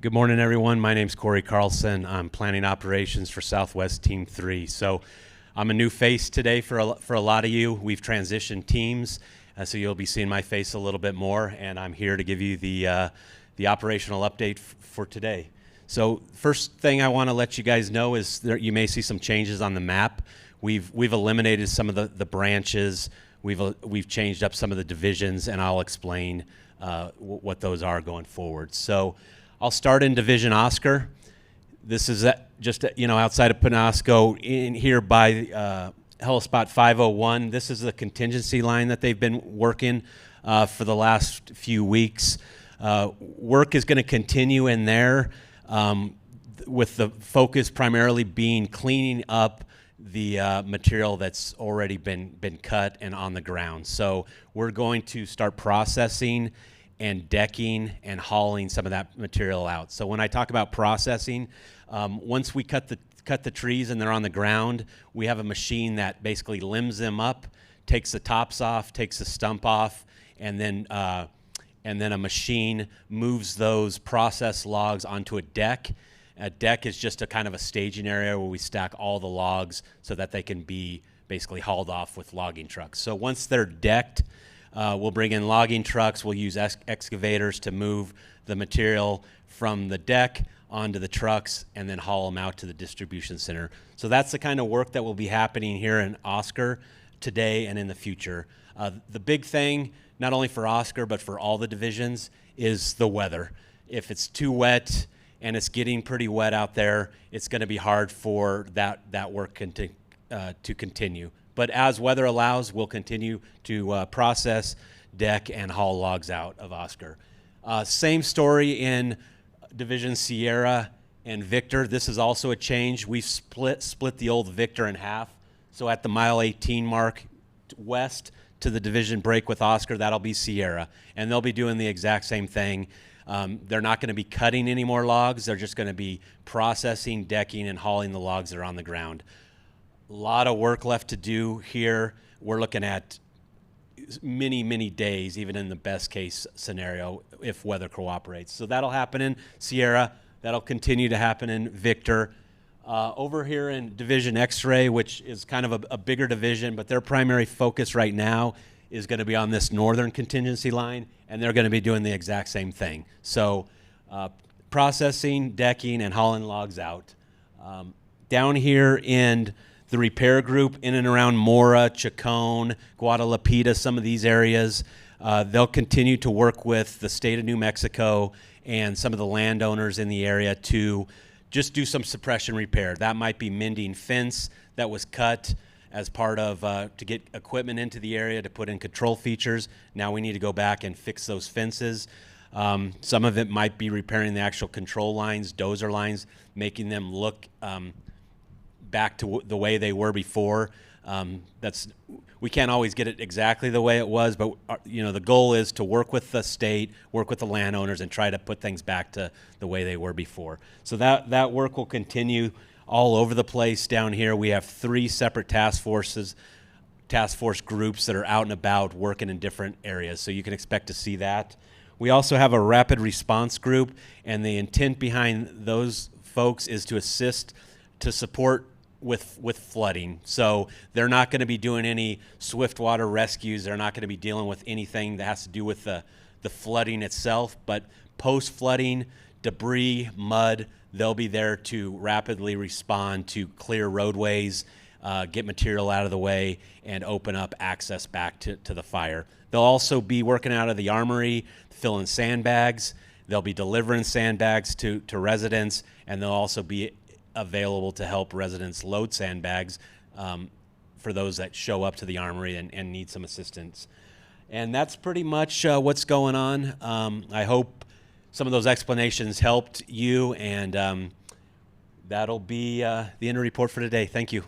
Good morning, everyone. My name's Corey Carlson. I'm planning operations for Southwest Team 3. So I'm a new face today for a lot of you. We've transitioned teams, so you'll be seeing my face a little bit more, and I'm here to give you the operational update for today. So first thing I want to let you guys know is that you may see some changes on the map. We've eliminated some of the branches. We've changed up some of the divisions, and I'll explain what those are going forward. So I'll start in Division Oscar. This is just outside of Penasco, in here by Hellespot 501. This is the contingency line that they've been working for the last few weeks. Work is going to continue in there, with the focus primarily being cleaning up the material that's already been cut and on the ground. So we're going to start processing and decking and hauling some of that material out. So when I talk about processing, once we cut the trees and they're on the ground, we have a machine that basically limbs them up, takes the tops off, takes the stump off, and then a machine moves those processed logs onto a deck. A deck is just a kind of a staging area where we stack all the logs so that they can be basically hauled off with logging trucks. So once they're decked, we'll bring in logging trucks. We'll use excavators to move the material from the deck onto the trucks and then haul them out to the distribution center. So that's the kind of work that will be happening here in Oscar today and in the future. The big thing, not only for Oscar but for all the divisions, is the weather. If it's too wet and it's getting pretty wet out there, it's going to be hard for that work to continue. But as weather allows, we'll continue to process, deck, and haul logs out of Oscar. Same story in Division Sierra and Victor. This is also a change. We've split the old Victor in half. So at the mile 18 mark west to the division break with Oscar, that'll be Sierra. And they'll be doing the exact same thing. They're not going to be cutting any more logs. They're just going to be processing, decking, and hauling the logs that are on the ground. A lot of work left to do here. We're looking at many days, even in the best case scenario, if weather cooperates. So that'll happen in Sierra. That'll continue to happen in Victor. Over here in Division X-Ray, which is kind of a bigger division, but their primary focus right now is going to be on this northern contingency line, and they're going to be doing the exact same thing. So processing, decking, and hauling logs out. Down here in the repair group in and around Mora, Chacon, Guadalupita, some of these areas, they'll continue to work with the state of New Mexico and some of the landowners in the area to just do some suppression repair. That might be mending fence that was cut as part of to get equipment into the area to put in control features. Now we need to go back and fix those fences. Some of it might be repairing the actual control lines, dozer lines, making them look back to the way they were before. We can't always get it exactly the way it was, but the goal is to work with the state, work with the landowners, and try to put things back to the way they were before. So that work will continue all over the place. Down here we have 3 separate task force groups that are out and about working in different areas, so you can expect to see that. We also have a rapid response group, and the intent behind those folks is to assist, to support with flooding. So they're not going to be doing any swift water rescues. They're not going to be dealing with anything that has to do with the flooding itself, but post-flooding, debris, mud, they'll be there to rapidly respond to clear roadways, get material out of the way, and open up access back to the fire. They'll also be working out of the armory, filling sandbags. They'll be delivering sandbags to residents, and they'll also be available to help residents load sandbags for those that show up to the armory and need some assistance. And that's pretty much what's going on. I hope some of those explanations helped you, and that'll be the end of the report for today. Thank you.